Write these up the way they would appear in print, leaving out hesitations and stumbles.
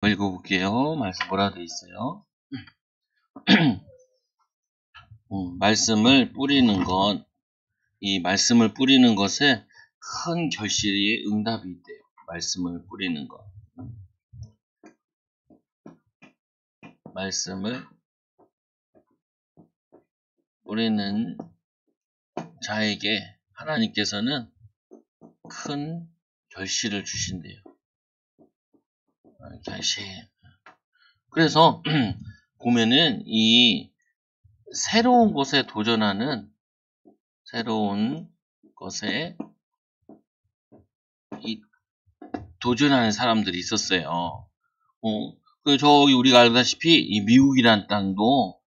한번 읽어볼게요. 말씀 뭐라 되어 있어요? 말씀을 뿌리는 건, 이 말씀을 뿌리는 것에 큰 결실의 응답이 있대요. 말씀을 뿌리는 것. 말씀을 뿌리는 자에게 하나님께서는 큰 결실을 주신대요. 결실. 그래서 보면은 이 새로운 것에 도전하는, 새로운 것에 도전하는 사람들이 있었어요. 저기 우리가 알다시피 이 미국이란 땅도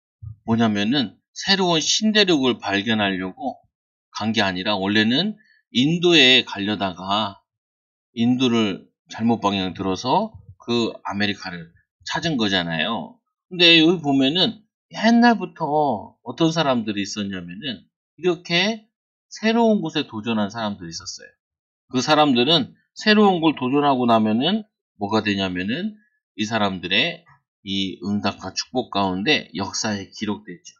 뭐냐면은 새로운 신대륙을 발견하려고 간 게 아니라 원래는 인도에 가려다가 인도를 잘못 방향 들어서 그 아메리카를 찾은 거잖아요. 근데 여기 보면은 옛날부터 어떤 사람들이 있었냐면은 이렇게 새로운 곳에 도전한 사람들이 있었어요. 그 사람들은 새로운 걸 도전하고 나면은 뭐가 되냐면은 이 사람들의 이 응답과 축복 가운데 역사에 기록되죠.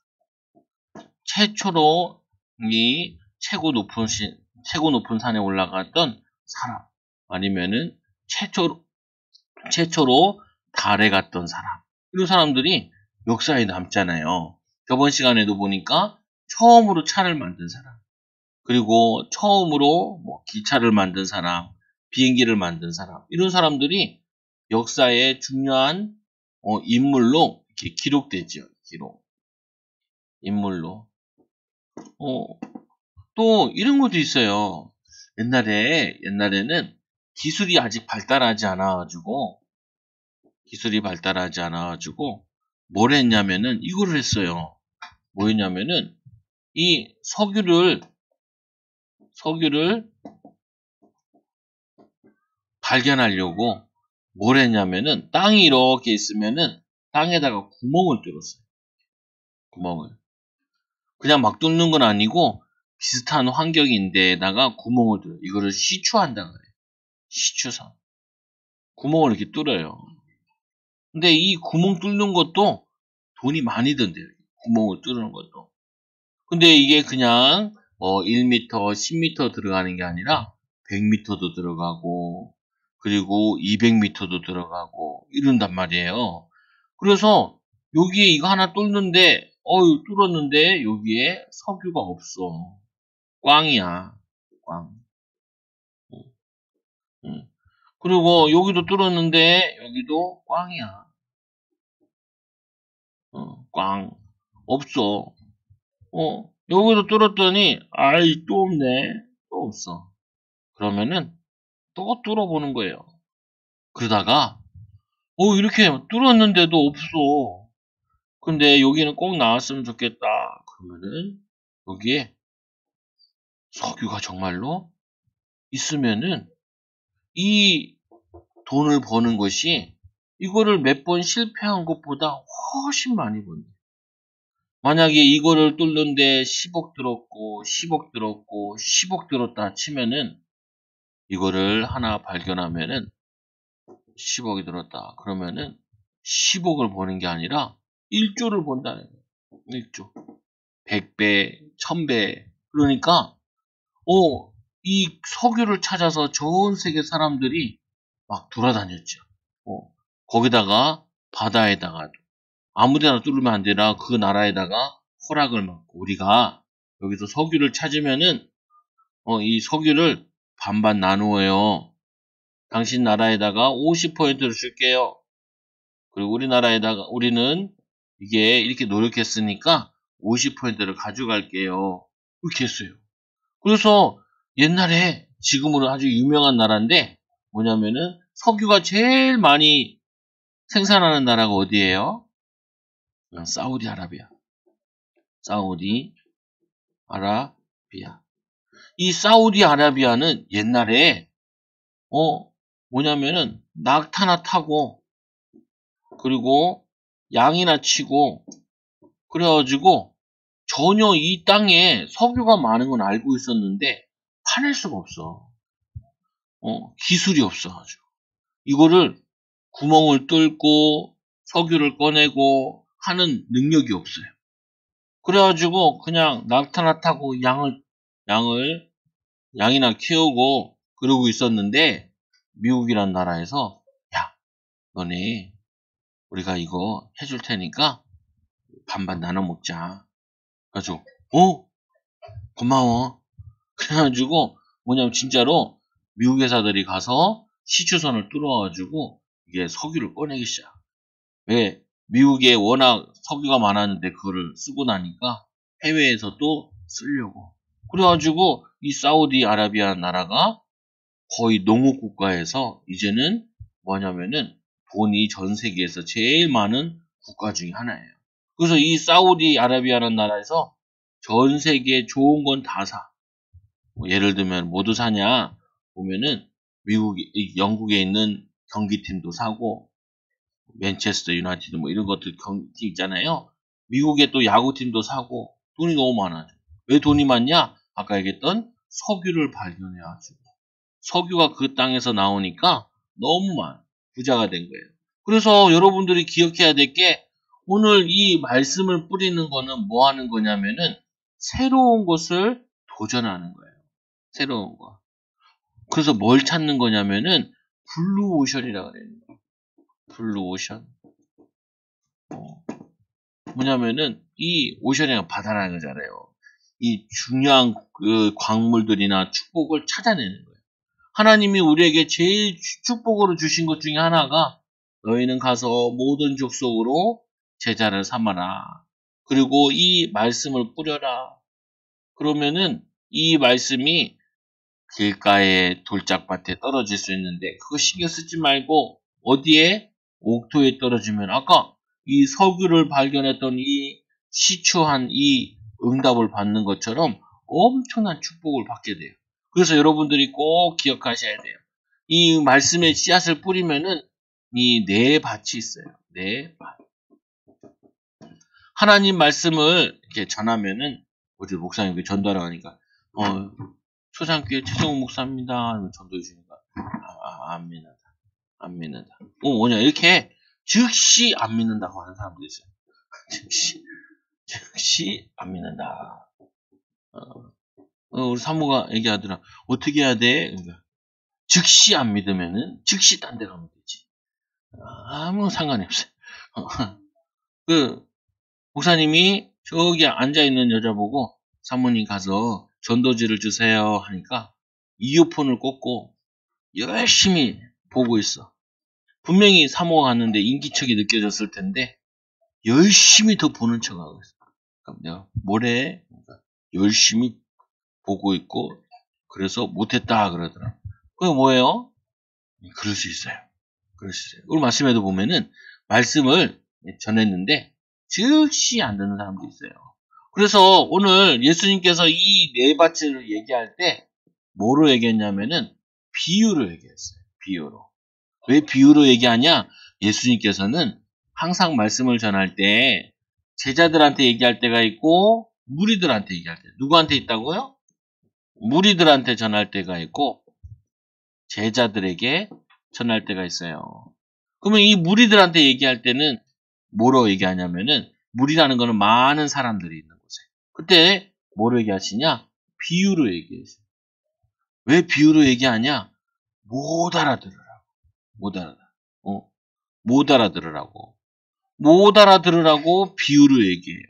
최초로 이 최고 높은 산에 올라갔던 사람, 아니면은 최초로 달에 갔던 사람, 이런 사람들이 역사에 남잖아요. 저번 시간에도 보니까 처음으로 차를 만든 사람, 그리고 처음으로 뭐 기차를 만든 사람, 비행기를 만든 사람, 이런 사람들이 역사의 중요한 인물로 이렇게 기록되죠. 인물로. 또 이런 것도 있어요. 옛날에는 기술이 아직 발달하지 않아가지고 뭘 했냐면은 이거를 했어요. 뭐였냐면은 이 석유를 발견하려고 뭘 했냐면은 땅이 이렇게 있으면은 땅에다가 구멍을 뚫었어요. 그냥 막 뚫는 건 아니고 비슷한 환경인데다가 구멍을 뚫어요. 이거를 시추한다 그래요. 시추선. 구멍을 이렇게 뚫어요. 근데 이 구멍 뚫는 것도 돈이 많이 든대요. 구멍을 뚫는 것도. 근데 이게 그냥 1m, 10m 들어가는 게 아니라 100m도 들어가고 그리고 200m도 들어가고 이런단 말이에요. 그래서 여기에 이거 하나 뚫는데 뚫었는데 여기에 석유가 없어. 꽝이야. 꽝. 그리고 여기도 뚫었는데 여기도 꽝이야. 꽝. 없어. 여기도 뚫었더니 아이 또 없네. 또 없어. 그러면은 또 뚫어보는 거예요. 그러다가 이렇게 뚫었는데도 없어. 근데 여기는 꼭 나왔으면 좋겠다. 그러면은 여기에 석유가 정말로 있으면은 이 돈을 버는 것이 이거를 몇 번 실패한 것보다 훨씬 많이 번다. 만약에 이거를 뚫는데 10억 들었고 10억 들었고 10억 들었다 치면은 이거를 하나 발견하면은 10억이 들었다. 그러면은 10억을 버는 게 아니라 1조를 번다는 거예요. 1조. 100배, 1000배. 그러니까 이 석유를 찾아서 전 세계 사람들이 막 돌아다녔죠. 거기다가 바다에다가도 아무데나 뚫으면 안 되나 그 나라에다가 허락을 받고 우리가 여기서 석유를 찾으면은 이 석유를 반반 나누어요. 당신 나라에다가 50%를 줄게요. 그리고 우리는 이게 이렇게 노력했으니까 50%를 가져갈게요. 이렇게 했어요. 그래서 옛날에 지금으로 아주 유명한 나라인데 뭐냐면은 석유가 제일 많이 생산하는 나라가 어디예요? 사우디아라비아. 이 사우디아라비아는 옛날에 뭐냐면은 낙타나 타고 그리고 양이나 치고 그래가지고 전혀 이 땅에 석유가 많은 건 알고 있었는데 파낼 수가 없어. 기술이 없어가지고 이거를 구멍을 뚫고 석유를 꺼내고 하는 능력이 없어요. 그래가지고 그냥 낙타나 타고 양이나 키우고 그러고 있었는데 미국이란 나라에서 야, 너네 우리가 이거 해줄 테니까 반반 나눠 먹자. 그래가지고 고마워. 그래가지고 뭐냐면 진짜로 미국 회사들이 가서 시추선을 뚫어가지고 이게 석유를 꺼내기 시작. 왜? 미국에 워낙 석유가 많았는데 그거를 쓰고 나니까 해외에서도 쓰려고. 그래가지고 이 사우디아라비아 나라가 거의 농업 국가에서 이제는 뭐냐면은 돈이 전 세계에서 제일 많은 국가 중에 하나예요. 그래서 이 사우디아라비아라는 나라에서 전 세계 좋은 건 다 사. 뭐 예를 들면 뭐도 사냐 보면은 영국에 있는 경기팀도 사고 맨체스터 유나이티드 뭐 이런 것들 경기팀 있잖아요. 미국에 또 야구팀도 사고 돈이 너무 많아요. 왜 돈이 많냐? 아까 얘기했던 석유를 발견해가지고 석유가 그 땅에서 나오니까 너무 부자가 된 거예요. 그래서 여러분들이 기억해야 될 게 오늘 이 말씀을 뿌리는 거는 뭐 하는 거냐면은 새로운 것을 도전하는 거예요. 새로운 거. 그래서 뭘 찾는 거냐면은 블루오션이라고 그래요. 블루오션. 뭐냐면은 이 오션이 바다라는 거잖아요. 이 중요한 그 광물들이나 축복을 찾아내는 거예요. 하나님이 우리에게 제일 축복으로 주신 것 중에 하나가 너희는 가서 모든 족속으로 제자를 삼아라. 그리고 이 말씀을 뿌려라. 그러면은 이 말씀이 길가에 돌짝밭에 떨어질 수 있는데 그거 신경 쓰지 말고 어디에? 옥토에 떨어지면 아까 이 석유를 발견했던 이 시추한 이 응답을 받는 것처럼 엄청난 축복을 받게 돼요. 그래서 여러분들이 꼭 기억하셔야 돼요. 이 말씀의 씨앗을 뿌리면은 이 네 밭이 있어요. 네 밭. 하나님 말씀을 이렇게 전하면은 어제 목사님께 전달을 하니까 초상교회 최정우 목사입니다. 전도해 주니까 안 믿는다. 안 믿는다. 뭐냐 이렇게 즉시 안 믿는다고 하는 사람도 있어요. 즉시 안 믿는다. 우리 사모가 얘기하더라. 어떻게 해야 돼? 그러니까 즉시 안 믿으면은 즉시 딴 데 가면 되지. 아무 상관이 없어요. 그 목사님이 저기 앉아 있는 여자 보고 사모님 가서 전도지를 주세요 하니까 이어폰을 꽂고 열심히 보고 있어. 분명히 사모가 갔는데 인기척이 느껴졌을 텐데 열심히 더 보는 척하고 있어. 그럼 내가 뭐래? 열심히 보고 있고 그래서 못했다 그러더라. 그게 뭐예요? 그럴 수 있어요. 그럴 수 있어요. 오늘 말씀에도 보면은 말씀을 전했는데 즉시 안 듣는 사람도 있어요. 그래서 오늘 예수님께서 이 네 밭을 얘기할 때 뭐로 얘기했냐면은 비유로 얘기했어요. 비유로. 왜 비유로 얘기하냐? 예수님께서는 항상 말씀을 전할 때 제자들한테 얘기할 때가 있고 무리들한테 얘기할 때. 누구한테 있다고요? 무리들한테 전할 때가 있고 제자들에게 전할 때가 있어요. 그러면 이 무리들한테 얘기할 때는 뭐로 얘기하냐면은 무리라는 거는 많은 사람들이 있는 곳에. 그때 뭐로 얘기하시냐? 비유로 얘기했어요. 왜 비유로 얘기하냐? 못 알아들으라고. 못 알아들어. 못 알아들으라고. 못 알아들으라고 비유로 얘기해요.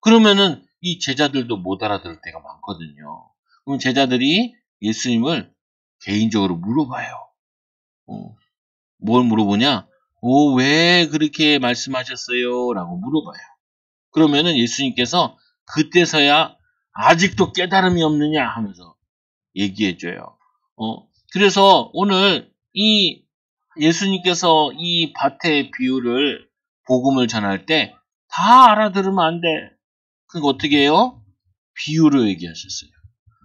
그러면은 이 제자들도 못 알아들을 때가 많거든요. 그럼 제자들이 예수님을 개인적으로 물어봐요. 뭘 물어보냐? 왜 그렇게 말씀하셨어요? 라고 물어봐요. 그러면은 예수님께서 그때서야 아직도 깨달음이 없느냐 하면서 얘기해줘요. 그래서 오늘 이 예수님께서 이 밭의 비유를 복음을 전할 때 다 알아들으면 안 돼. 그러니까 어떻게 해요? 비유로 얘기하셨어요.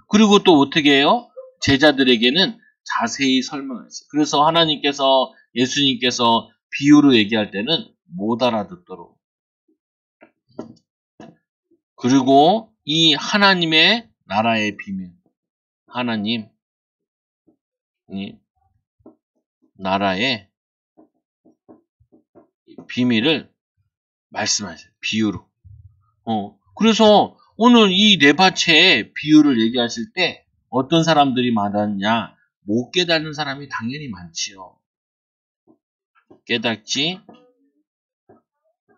그리고 또 어떻게 해요? 제자들에게는 자세히 설명했어요. 그래서 예수님께서 비유로 얘기할 때는 못 알아듣도록. 그리고 이 하나님의 나라의 비밀. 하나님, 이 나라의 비밀을 말씀하세요. 비유로. 그래서 오늘 이 네바체의 비유를 얘기하실 때 어떤 사람들이 많았냐? 못 깨닫는 사람이 당연히 많지요. 깨닫지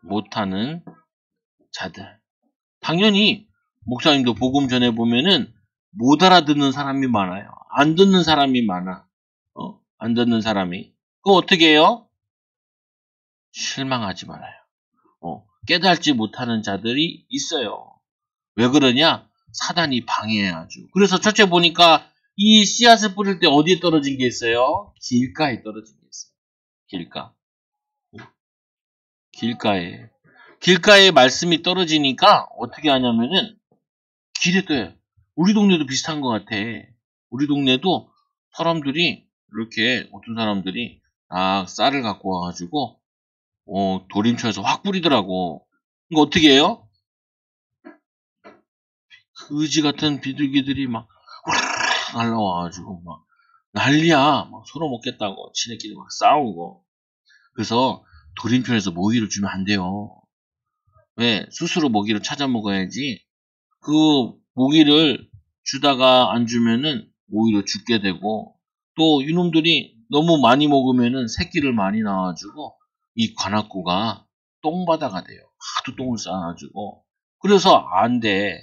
못하는 자들. 당연히 목사님도 복음 전해보면은 못 알아듣는 사람이 많아요. 안 듣는 사람이 많아. 안 듣는 사람이. 그거 어떻게 해요? 실망하지 말아요. 깨닫지 못하는 자들이 있어요. 왜 그러냐? 사단이 방해해가지고. 그래서 첫째 보니까 이 씨앗을 뿌릴 때 어디에 떨어진 게 있어요? 길가에 떨어진 게 있어요. 길가. 길가에. 길가에 말씀이 떨어지니까 어떻게 하냐면은 길에 떠요. 우리 동네도 비슷한 것 같아. 우리 동네도 사람들이 이렇게 어떤 사람들이 쌀을 갖고 와가지고 도림쳐서 확 뿌리더라고. 이거 어떻게 해요? 그지 같은 비둘기들이 막 날라와가지고 막 난리야. 막 서로 먹겠다고 지네끼리 막 싸우고. 그래서 도림편에서 모기를 주면 안 돼요. 왜? 스스로 모기를 찾아 먹어야지. 그 모기를 주다가 안 주면은 오히려 죽게 되고, 또 이놈들이 너무 많이 먹으면은 새끼를 많이 낳아가지고 이 관악구가 똥바다가 돼요. 하도 똥을 쌓아가지고. 그래서 안 돼.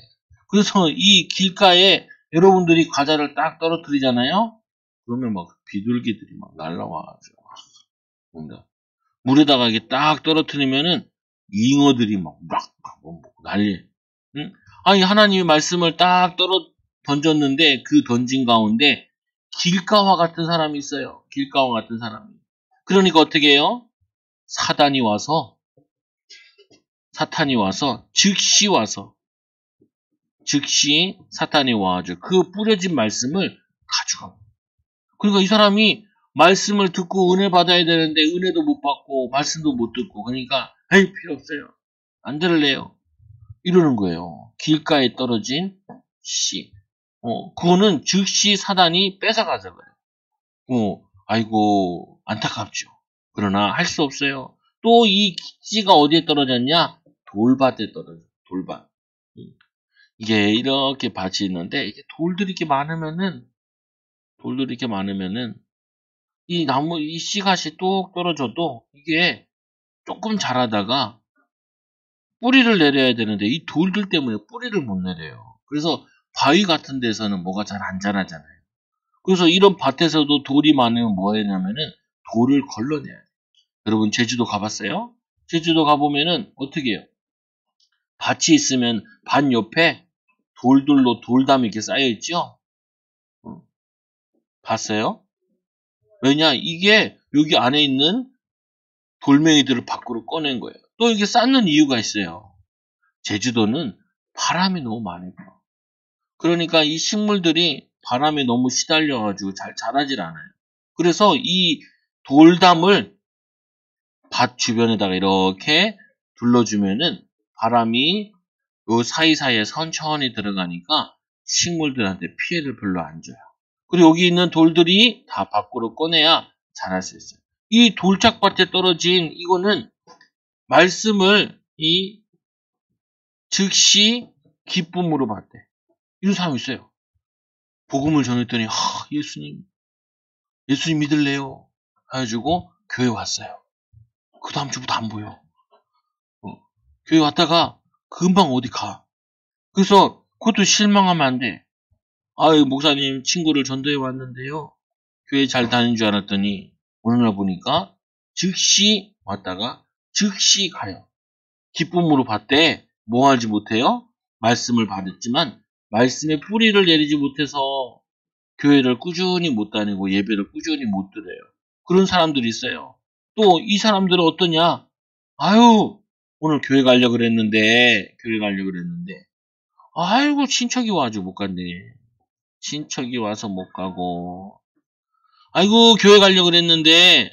그래서 이 길가에 여러분들이 과자를 딱 떨어뜨리잖아요. 그러면 막 비둘기들이 막 날라와가지고 뭔가 물에다가 이게 딱 떨어뜨리면은 잉어들이 막 먹고 난리. 응? 아니 하나님의 말씀을 딱 던졌는데 그 던진 가운데 길가와 같은 사람이 있어요. 길가와 같은 사람이. 그러니까 어떻게 해요? 사탄이 와서 즉시 사탄이 와가지고 그 뿌려진 말씀을 가져가. 그러니까 이 사람이 말씀을 듣고 은혜 받아야 되는데 은혜도 못 받고 말씀도 못 듣고 그러니까 에이 필요 없어요. 안 들을래요. 이러는 거예요. 길가에 떨어진 씨. 그거는 즉시 사단이 뺏어가서 그래요. 아이고 안타깝죠. 그러나 할 수 없어요. 또 이 씨가 어디에 떨어졌냐? 돌밭에 떨어져. 돌밭. 이게 이렇게 밭이 있는데 이게 돌들이 이렇게 많으면은 이 나무 이 씨앗이 뚝 떨어져도 이게 조금 자라다가 뿌리를 내려야 되는데 이 돌들 때문에 뿌리를 못 내려요. 그래서 바위 같은 데서는 뭐가 잘 안 자라잖아요. 그래서 이런 밭에서도 돌이 많으면 뭐 해냐면은 돌을 걸러내야 돼요. 여러분 제주도 가봤어요? 제주도 가보면은 어떻게 해요? 밭이 있으면 밭 옆에 돌들로 돌담이 이렇게 쌓여있죠? 봤어요? 왜냐? 이게 여기 안에 있는 돌멩이들을 밖으로 꺼낸 거예요. 또 이게 쌓는 이유가 있어요. 제주도는 바람이 너무 많이 불어. 그러니까 이 식물들이 바람에 너무 시달려가지고 잘 자라질 않아요. 그래서 이 돌담을 밭 주변에다가 이렇게 둘러주면은 바람이 요 사이사이에 천천히 들어가니까 식물들한테 피해를 별로 안 줘요. 그리고 여기 있는 돌들이 다 밖으로 꺼내야 자랄 수 있어요. 이 돌짝밭에 떨어진 이거는 말씀을 즉시 기쁨으로 받대. 이런 사람이 있어요. 복음을 전했더니 예수님 믿을래요? 해가지고 교회 왔어요. 그 다음 주부터 안 보여. 교회 왔다가 금방 어디 가. 그래서 그것도 실망하면 안 돼. 아유 목사님 친구를 전도해 왔는데요. 교회 잘 다니는 줄 알았더니 어느 날 보니까 즉시 왔다가 즉시 가요. 기쁨으로 받되 뭐 하지 못해요? 말씀을 받았지만 말씀의 뿌리를 내리지 못해서 교회를 꾸준히 못 다니고 예배를 꾸준히 못 드려요. 그런 사람들이 있어요. 또 이 사람들은 어떠냐? 아유 오늘 교회 가려고 그랬는데 아이고 친척이 와가지고 못 갔네. 친척이 와서 못 가고 아이고 교회 가려고 그랬는데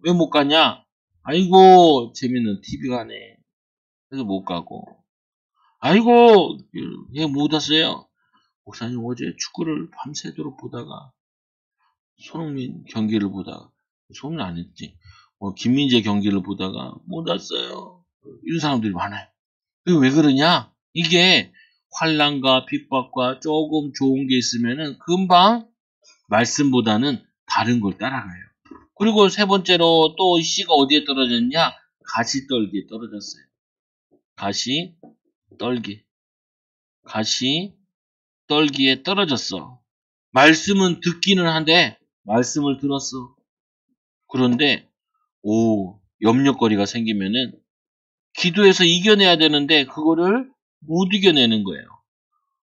왜 못 가냐? 아이고 재밌는 TV가 네. 그래서 못 가고 아이고 얘 못 왔어요. 목사님 어제 축구를 밤새도록 보다가 손흥민 경기를 보다가 손흥민 안 했지. 김민재 경기를 보다가 못 왔어요. 이런 사람들이 많아요. 왜 그러냐? 이게 환난과 핍박과 조금 좋은 게 있으면은 금방 말씀보다는 다른 걸 따라가요. 그리고 세 번째로 또 씨가 어디에 떨어졌냐? 가시떨기에 떨어졌어요. 가시떨기에 떨어졌어. 말씀은 듣기는 한데 말씀을 들었어. 그런데 염려거리가 생기면은 기도해서 이겨내야 되는데 그거를 못 이겨내는 거예요.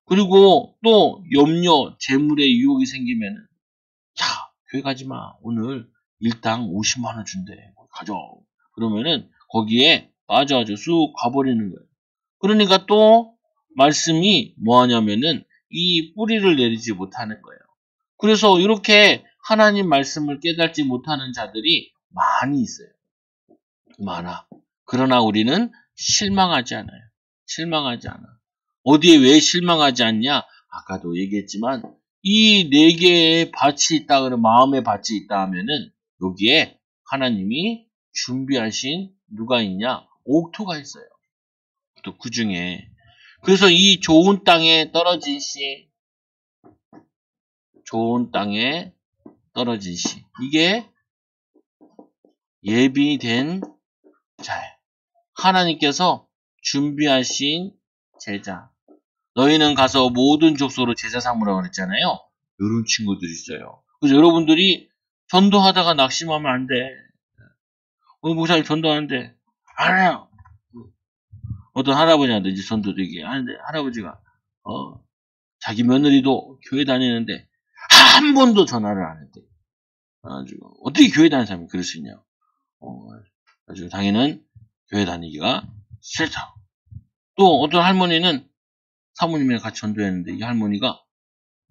그리고 또 염려, 재물의 유혹이 생기면은 야, 교회 가지 마. 오늘 일당 50만 원 준대. 가져. 그러면은 거기에 빠져가지고 쑥 가버리는 거예요. 그러니까 또 말씀이 뭐 하냐면은 이 뿌리를 내리지 못하는 거예요. 그래서 이렇게 하나님 말씀을 깨닫지 못하는 자들이 많이 있어요. 많아. 그러나 우리는 실망하지 않아요. 실망하지 않아. 어디에 왜 실망하지 않냐? 아까도 얘기했지만 이 네 개의 밭이 있다 그러면 마음의 밭이 있다 하면은 여기에 하나님이 준비하신 누가 있냐? 옥토가 있어요. 또 그 중에 그래서 이 좋은 땅에 떨어진 씨 이게 예비된 자예요. 하나님께서 준비하신 제자. 너희는 가서 모든 족속으로 제자 삼으라고 그랬잖아요. 이런 친구들이 있어요. 그래서 여러분들이 전도하다가 낙심하면 안 돼. 목사님 전도하는데 안 해요. 어떤 할아버지한테 이제 전도도 얘기해. 하는데 할아버지가 자기 며느리도 교회 다니는데 한 번도 전화를 안 했대. 그래가지고 어떻게 교회 다니는 사람이 그럴 수 있냐. 그래가지고 당연히 교회 다니기가 싫다. 또 어떤 할머니는 사모님이랑 같이 전도했는데 이 할머니가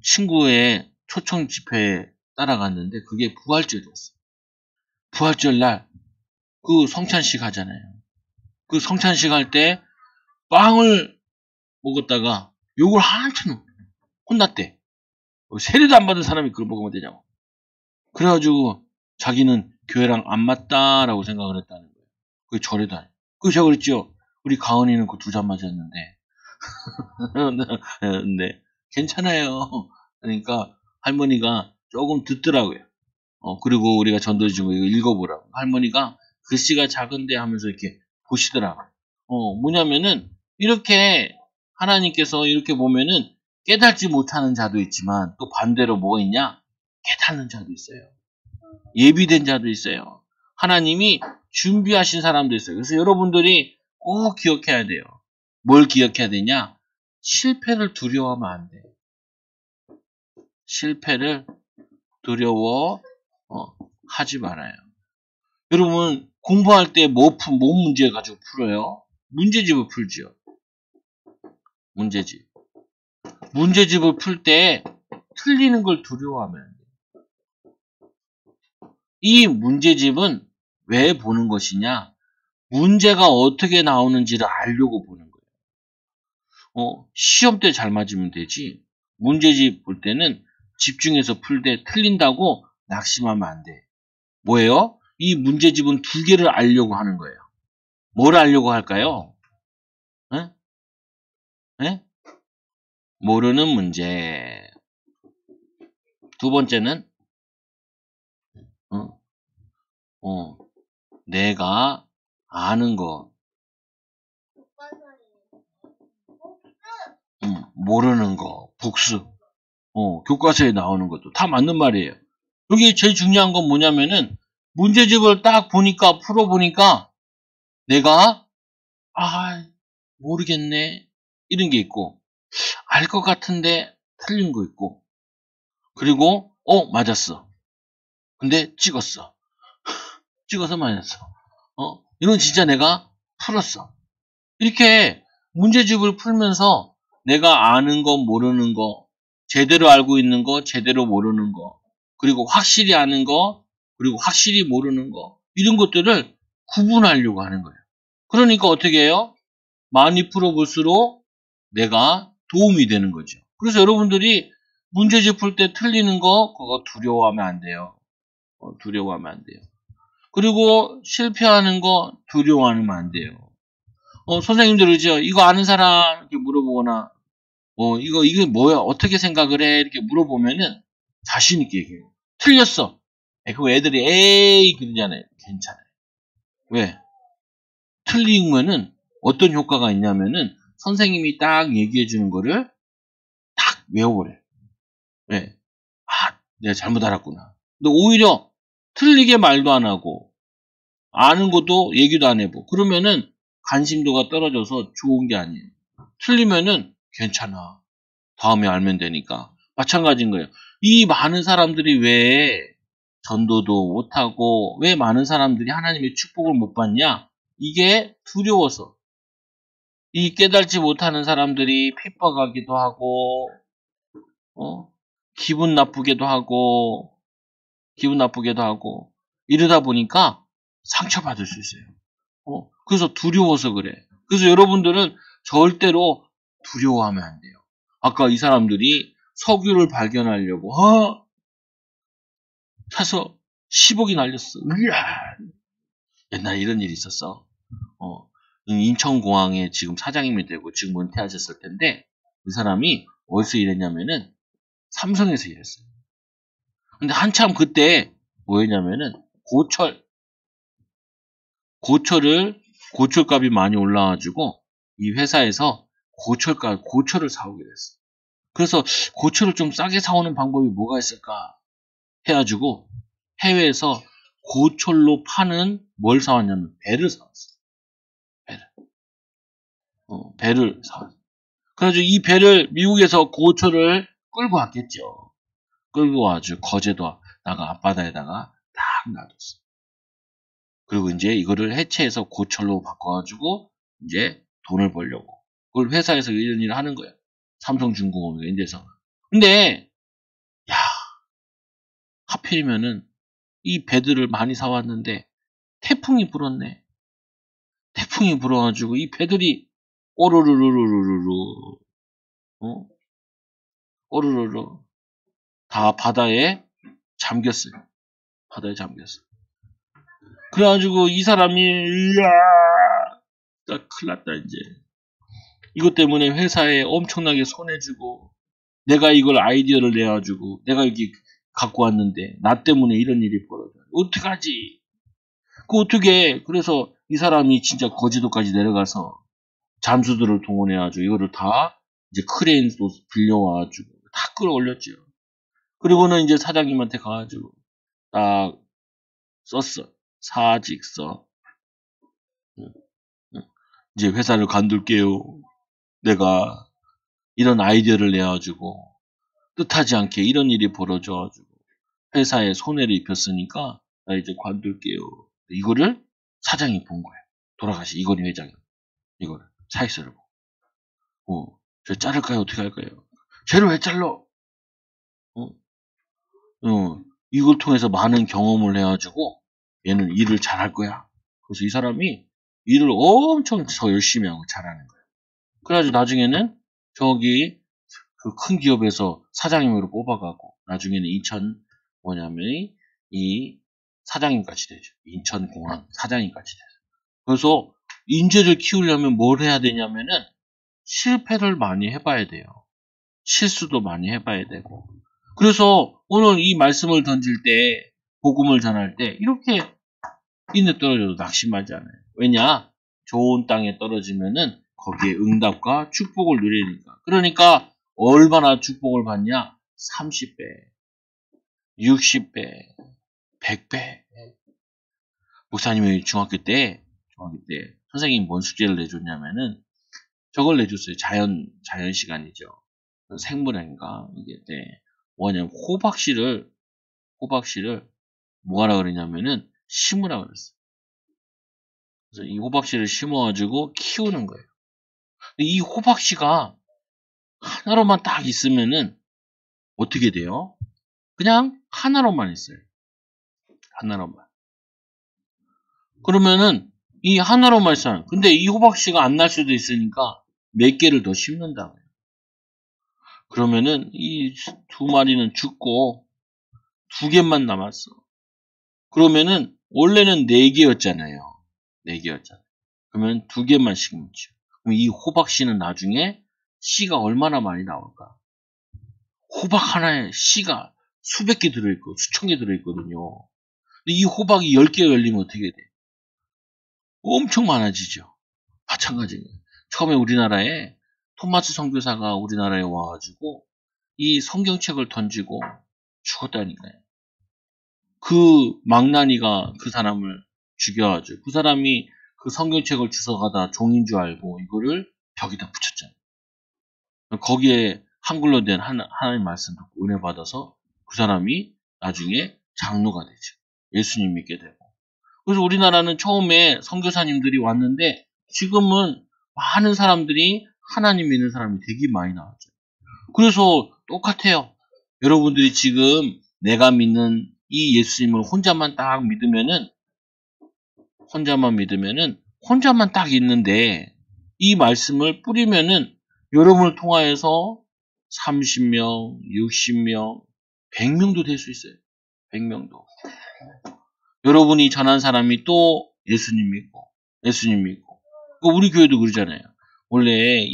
친구의 초청 집회에 따라갔는데 그게 부활절이었어요. 부활절 날 그 성찬식 하잖아요. 그 성찬식 할 때 빵을 먹었다가 욕을 한참 혼났대. 세례도 안 받은 사람이 그걸 먹으면 되냐고. 그래가지고 자기는 교회랑 안 맞다라고 생각을 했다는 거예요. 그게 절에도 아니에요. 그래서 제가 그랬죠. 우리 가은이는 그 두 잔 맞았는데 네, 괜찮아요. 그러니까 할머니가 조금 듣더라고요. 그리고 우리가 전도지 좀 이거 읽어보라고. 할머니가 글씨가 작은데 하면서 이렇게 보시더라고요. 뭐냐면은 이렇게 하나님께서 이렇게 보면은 깨닫지 못하는 자도 있지만 또 반대로 뭐가 있냐? 깨닫는 자도 있어요. 예비된 자도 있어요. 하나님이 준비하신 사람도 있어요. 그래서 여러분들이 꼭 기억해야 돼요. 뭘 기억해야 되냐? 실패를 두려워하면 안 돼. 실패를 두려워 하지 말아요. 여러분 공부할 때 뭔 문제 가지고 풀어요? 문제집을 풀지요. 문제집을 풀 때 틀리는 걸 두려워하면 안 돼요. 이 문제집은 왜 보는 것이냐? 문제가 어떻게 나오는지를 알려고 보는 거예요. 시험 때 잘 맞으면 되지. 문제집 볼 때는 집중해서 풀 때 틀린다고 낙심하면 안 돼. 뭐예요? 이 문제집은 두 개를 알려고 하는 거예요. 뭘 알려고 할까요? 에? 에? 모르는 문제. 두 번째는 내가 아는 거. 모르는 거. 복수. 교과서에 나오는 것도 다 맞는 말이에요. 여기 제일 중요한 건 뭐냐면은 문제집을 딱 보니까 풀어보니까 내가 모르겠네 이런 게 있고 알 것 같은데 틀린 거 있고 그리고 맞았어. 근데 찍었어. 찍어서 맞았어. 이건 진짜 내가 풀었어. 이렇게 문제집을 풀면서 내가 아는 거 모르는 거 제대로 알고 있는 거 제대로 모르는 거 그리고 확실히 아는 거 그리고 확실히 모르는 거 이런 것들을 구분하려고 하는 거예요. 그러니까 어떻게 해요? 많이 풀어볼수록 내가 도움이 되는 거죠. 그래서 여러분들이 문제집 풀 때 틀리는 거 그거 두려워하면 안 돼요. 두려워하면 안 돼요. 그리고 실패하는 거 두려워하면 안 돼요. 선생님들 그러죠. 이거 아는 사람 이렇게 물어보거나 이게 뭐야? 어떻게 생각을 해? 이렇게 물어보면은 자신 있게 얘기해요. 틀렸어. 그거 애들이 에이 그러잖아요. 괜찮아요. 왜? 틀리면은 어떤 효과가 있냐면은 선생님이 딱 얘기해 주는 거를 딱 외워버려요. 왜? 내가 잘못 알았구나. 근데 오히려 틀리게 말도 안 하고 아는 것도 얘기도 안 해보고 그러면은 관심도가 떨어져서 좋은 게 아니에요. 틀리면은 괜찮아. 다음에 알면 되니까. 마찬가지인 거예요. 이 많은 사람들이 왜 전도도 못하고 왜 많은 사람들이 하나님의 축복을 못 받냐? 이게 두려워서. 이 깨달지 못하는 사람들이 핍박하기도 하고 기분 나쁘게도 하고 이러다 보니까 상처받을 수 있어요. 그래서 두려워서 그래. 그래서 여러분들은 절대로 두려워하면 안 돼요. 아까 이 사람들이 석유를 발견하려고 사서 10억이 날렸어. 옛날에 이런 일이 있었어. 인천공항에 지금 사장님이 되고 지금 은퇴하셨을 텐데 그 사람이 어디서 일했냐면은 삼성에서 일했어요. 근데 한참 그때 뭐였냐면은 고철값이 많이 올라가지고 이 회사에서 고철을 사오게 됐어. 그래서 고철을 좀 싸게 사오는 방법이 뭐가 있을까 해가지고 해외에서 고철로 파는 뭘 사왔냐면 배를 사왔어. 배를 사왔어. 그래가지고 이 배를 미국에서 고철을 끌고 왔겠죠. 끌고 와가지고 거제도다가 앞바다에다가 딱 놔뒀어. 그리고 이제 이거를 해체해서 고철로 바꿔가지고 이제 돈을 벌려고. 그걸 회사에서 이런 일을 하는 거야. 삼성중공업 이런 데서. 근데 야 하필이면은 이 배들을 많이 사왔는데 태풍이 불었네. 태풍이 불어가지고 이 배들이 오르르르르르르 오르르르 다 바다에 잠겼어요. 바다에 잠겼어. 그래가지고 이 사람이 큰일 났다 이제. 이것 때문에 회사에 엄청나게 손해주고 내가 이걸 아이디어를 내가지고 내가 여기 갖고 왔는데 나 때문에 이런 일이 벌어져. 어떡하지? 어떻게 그래서 이 사람이 진짜 거제도까지 내려가서 잠수들을 동원해가지고 이거를 다 이제 크레인도 빌려와가지고 다 끌어올렸죠. 그리고는 이제 사장님한테 가가지고 딱 썼어. 사직서. 이제 회사를 관둘게요. 내가 이런 아이디어를 내가지고 뜻하지 않게 이런 일이 벌어져가지고 회사에 손해를 입혔으니까 나 이제 관둘게요. 이거를 사장이 본 거야. 돌아가시 이건희 회장이 이거를 사익서를 보고 저 자를까요? 어떻게 할까요? 쟤를 왜 잘라? 이걸 통해서 많은 경험을 해가지고 얘는 일을 잘할 거야. 그래서 이 사람이 일을 엄청 더 열심히 하고 잘하는 거야. 그래가지고 나중에는 저기 그 큰 기업에서 사장님으로 뽑아가고 나중에는 이 사장님까지 되죠. 인천공항 사장님까지 되죠. 그래서 인재를 키우려면 뭘 해야 되냐면은 실패를 많이 해봐야 돼요. 실수도 많이 해봐야 되고. 그래서 오늘 이 말씀을 던질 때 복음을 전할 때 이렇게 인에 떨어져도 낙심하지 않아요. 왜냐? 좋은 땅에 떨어지면은 거기에 응답과 축복을 누리니까. 그러니까 얼마나 축복을 받냐? 30배, 60배, 100배. 목사님이 중학교 때 선생님이 뭔 숙제를 내줬냐면은 저걸 내줬어요. 자연 시간이죠. 생물학인가 이게 때 뭐냐면 호박씨를 뭐하라 그러냐면은 심으라 그랬어요. 그래서 이 호박씨를 심어가지고 키우는 거예요. 이 호박씨가 하나로만 딱 있으면은 어떻게 돼요? 그냥 하나로만 있어요. 하나로만. 그러면은 이 하나로만 있어요. 근데 이 호박씨가 안 날 수도 있으니까 몇 개를 더 심는다. 그러면은 이 두 마리는 죽고 두 개만 남았어. 그러면은 원래는 4개였잖아요. 4개였잖아요. 그러면 2개만 심죠. 그럼 이 호박씨는 나중에 씨가 얼마나 많이 나올까? 호박 하나에 씨가 수백 개 들어있고 수천 개 들어있거든요. 근데 이 호박이 10개 열리면 어떻게 돼? 엄청 많아지죠. 마찬가지예요. 처음에 우리나라에 토마스 선교사가 우리나라에 와가지고 이 성경책을 던지고 죽었다니까요. 그 망나니가 그 사람을 죽여가지고 그 사람이 그 성경책을 주워가다 종인 줄 알고 이거를 벽에다 붙였잖아요. 거기에 한글로 된 하나님 말씀 듣고 은혜 받아서 그 사람이 나중에 장로가 되죠. 예수님 믿게 되고. 그래서 우리나라는 처음에 선교사님들이 왔는데 지금은 많은 사람들이 하나님 믿는 사람이 되게 많이 나왔죠. 그래서 똑같아요. 여러분들이 지금 내가 믿는 이 예수님을 혼자만 딱 믿으면은 혼자만 딱 있는데 이 말씀을 뿌리면은 여러분을 통하여서 30명, 60명, 100명도 될 수 있어요. 100명도. 여러분이 전한 사람이 또 예수님 믿고. 우리 교회도 그러잖아요. 원래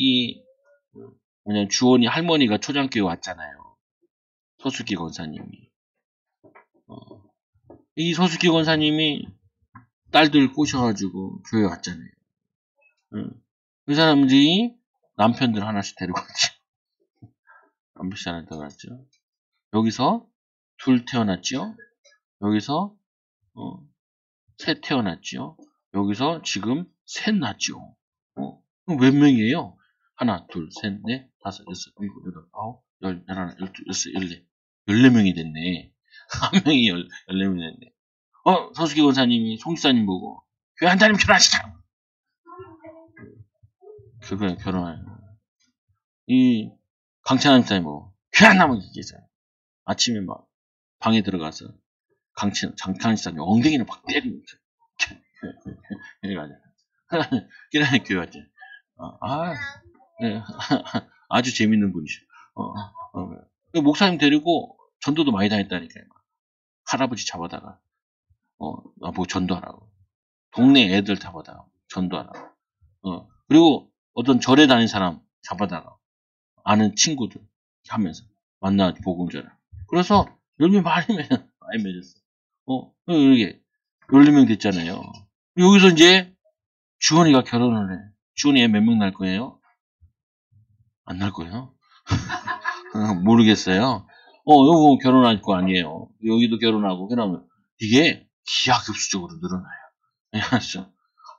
주원이 할머니가 초장교회 왔잖아요. 서수기 권사님이. 이 서수기 권사님이 딸들 꼬셔가지고 교회 왔잖아요. 그 사람들이 남편들 하나씩 데리고 왔죠. 남편씩 하나 데려왔죠. 여기서 둘 태어났죠. 여기서 셋 태어났죠. 여기서 지금 셋 낳죠. 몇 명이에요? 하나, 둘, 셋, 넷, 다섯, 여섯, 일곱, 여덟, 아홉, 열, 열하나, 열둘, 열세, 열네. 14명이 됐네. 한 명이 14명이 됐네. 서수기 권사님이 송지사님 보고 교회 한 자님 결혼하시자. 그거야, 결혼해요. 이 강찬한 사람이 보고 교회 안 나면 이기잖아. 아침에 막 방에 들어가서 장찬한 사람이 엉덩이를 막 때리는 거죠. 이래가지고. 그래, 교회 왔지. 네. 아주 재밌는 분이셔. 목사님 데리고 전도도 많이 다녔다니까요. 할아버지 잡아다가, 뭐 전도하라고. 동네 애들 잡아다가 전도하라고. 그리고 어떤 절에 다닌 사람 잡아다가 아는 친구들 하면서 만나 복음 전하. 그래서 열매 많이 맺었어. 이렇게 14명 됐잖아요. 여기서 이제 주원이가 결혼을 해. 주원이 애 몇 명 날 거예요? 안 날 거예요? 모르겠어요. 요거 결혼할 거 아니에요. 여기도 결혼하고, 그러면 이게 기하급수적으로 늘어나요. 알았죠?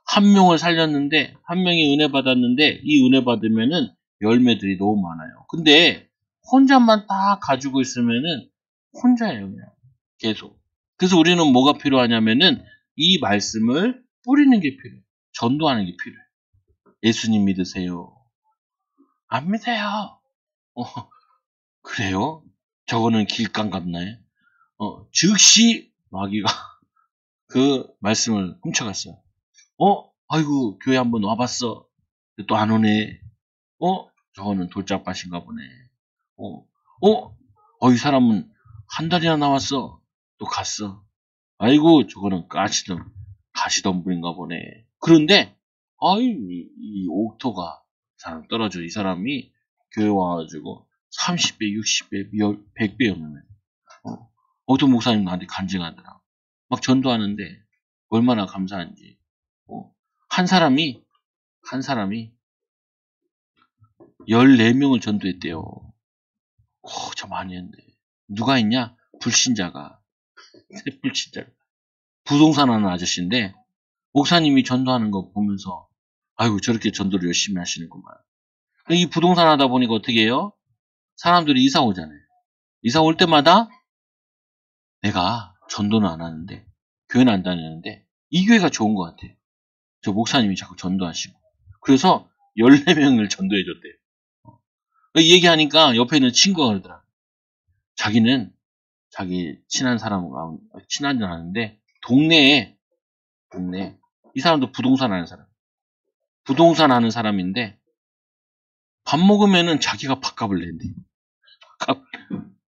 한 명을 살렸는데, 한 명이 은혜 받았는데, 이 은혜 받으면은 열매들이 너무 많아요. 근데 혼자만 딱 가지고 있으면은 혼자예요, 그냥. 계속. 그래서 우리는 뭐가 필요하냐면은 이 말씀을 뿌리는 게 필요해요. 전도하는 게 필요해요. 예수님 믿으세요. 안 믿어요. 그래요? 저거는 길감 같나요? 즉시 마귀가 그 말씀을 훔쳐갔어요. 아이고, 교회 한번 와봤어. 또 안 오네. 저거는 돌짝밭인가 보네. 이 사람은 한 달이나 나왔어. 또 갔어. 아이고, 저거는 가시던 분인가 보네. 그런데, 이 옥토가 사람 떨어져. 이 사람이 교회 와가지고 30배, 60배, 100배 없는 어떤 목사님 나한테 간증하더라. 막 전도하는데 얼마나 감사한지. 한 사람이 14명을 전도했대요. 참 많이 했는데. 누가 있냐? 불신자가. 부동산 하는 아저씨인데 목사님이 전도하는 거 보면서 아이고 저렇게 전도를 열심히 하시는구만. 이 부동산 하다 보니까 어떻게 해요? 사람들이 이사 오잖아요. 이사 올 때마다 내가 전도는 안 하는데 교회는 안 다니는데 이 교회가 좋은 것 같아요. 저 목사님이 자꾸 전도하시고. 그래서 14명을 전도해 줬대요. 이 얘기하니까 옆에 있는 친구가 그러더라. 자기는 자기 친한 사람과 친한 줄 아는데 동네에 이 사람도 부동산 하는 사람인데 밥 먹으면은 자기가 밥값을 낸대.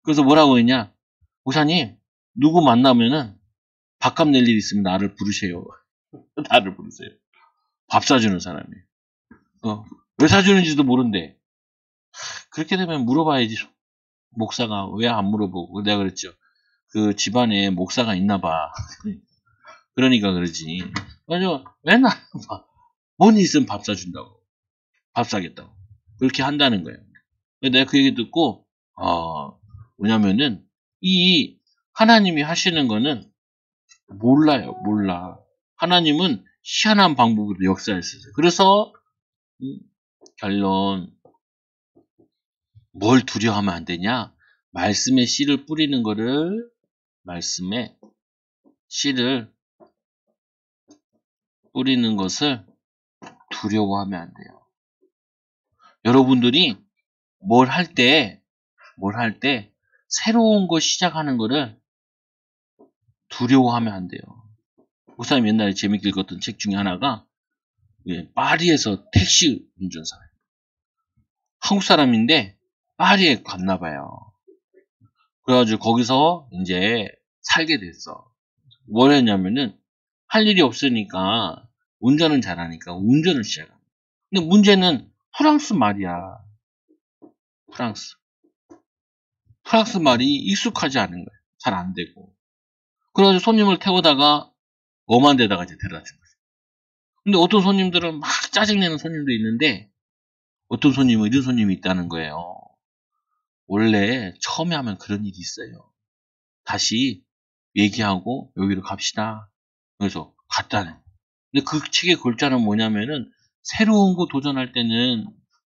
그래서 뭐라고 했냐? 목사님 누구 만나면은 밥값 낼 일 있으면 나를 부르세요. 나를 부르세요. 밥 사주는 사람이. 왜 사주는지도 모른대. 그렇게 되면 물어봐야지. 목사가 왜 안 물어보고. 내가 그랬죠. 그 집안에 목사가 있나 봐. 그러니까 그러지. 맞아. 맨날 뭔 일 있으면 밥 사준다고. 밥 사겠다고. 그렇게 한다는 거예요. 내가 그 얘기 듣고, 뭐냐면은, 이 하나님이 하시는 거는 몰라요. 몰라. 하나님은 희한한 방법으로 역사했어요. 그래서, 결론, 뭘 두려워하면 안 되냐? 말씀에 씨를 뿌리는 거를, 말씀에 씨를 뿌리는 것을 두려워하면 안 돼요. 여러분들이 뭘 할 때, 새로운 거 시작하는 거를 두려워하면 안 돼요. 목사님 옛날에 재밌게 읽었던 책 중에 하나가, 파리에서 택시 운전사예요. 한국 사람인데, 파리에 갔나 봐요. 그래가지고 거기서 이제 살게 됐어. 뭘 했냐면은, 할 일이 없으니까, 운전은 잘하니까 운전을 시작합니다. 근데 문제는 프랑스 말이야. 프랑스 말이 익숙하지 않은 거예요. 잘 안 되고. 그래가지고 손님을 태우다가 엄한 데다가 이제 데려다 준 거죠. 근데 어떤 손님들은 막 짜증내는 손님도 있는데, 어떤 손님은 이런 손님이 있다는 거예요. 원래 처음에 하면 그런 일이 있어요. 다시 얘기하고 여기로 갑시다. 그래서 갔다는. 근데 그 책의 골자는 뭐냐면은, 새로운 거 도전할 때는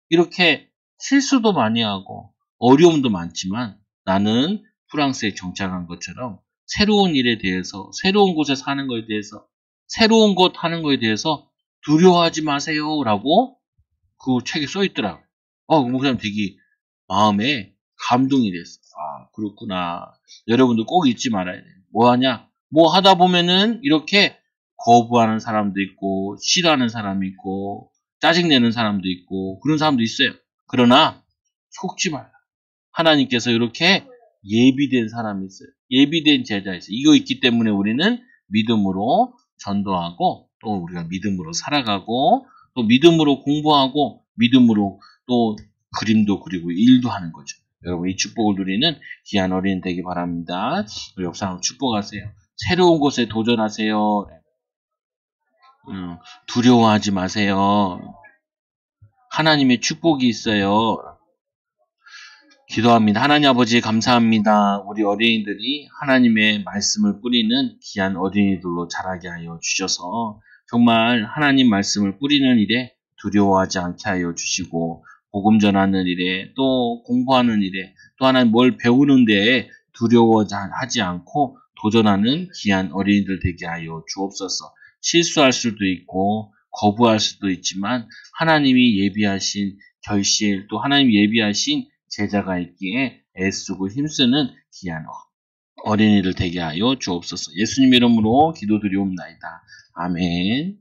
이렇게 실수도 많이 하고 어려움도 많지만, 나는 프랑스에 정착한 것처럼 새로운 일에 대해서, 새로운 곳에 사는 거에 대해서, 새로운 것 하는 거에 대해서 두려워하지 마세요 라고 그 책에 써 있더라고요. 그 목사님 되게 마음에 감동이 됐어. 그렇구나. 여러분도 꼭 잊지 말아야 돼요. 뭐 하냐? 뭐 하다 보면은 이렇게 거부하는 사람도 있고, 싫어하는 사람이 있고, 짜증내는 사람도 있고, 그런 사람도 있어요. 그러나 속지 말라. 하나님께서 이렇게 예비된 사람이 있어요. 예비된 제자 있어요. 이거 있기 때문에 우리는 믿음으로 전도하고, 또 우리가 믿음으로 살아가고, 또 믿음으로 공부하고, 믿음으로 또 그림도 그리고 일도 하는 거죠. 여러분, 이 축복을 누리는 귀한 어린이 되기 바랍니다. 우리 역사로 축복하세요. 새로운 곳에 도전하세요. 두려워하지 마세요. 하나님의 축복이 있어요. 기도합니다. 하나님 아버지 감사합니다. 우리 어린이들이 하나님의 말씀을 뿌리는 귀한 어린이들로 자라게 하여 주셔서, 정말 하나님 말씀을 뿌리는 일에 두려워하지 않게 하여 주시고, 복음 전하는 일에, 또 공부하는 일에, 또 하나님 뭘 배우는 데에 두려워하지 않고 도전하는 귀한 어린이들 되게 하여 주옵소서. 실수할 수도 있고 거부할 수도 있지만, 하나님이 예비하신 결실, 또 하나님이 예비하신 제자가 있기에 애쓰고 힘쓰는 귀한 어린이들 되게 하여 주옵소서. 예수님 이름으로 기도드리옵나이다. 아멘.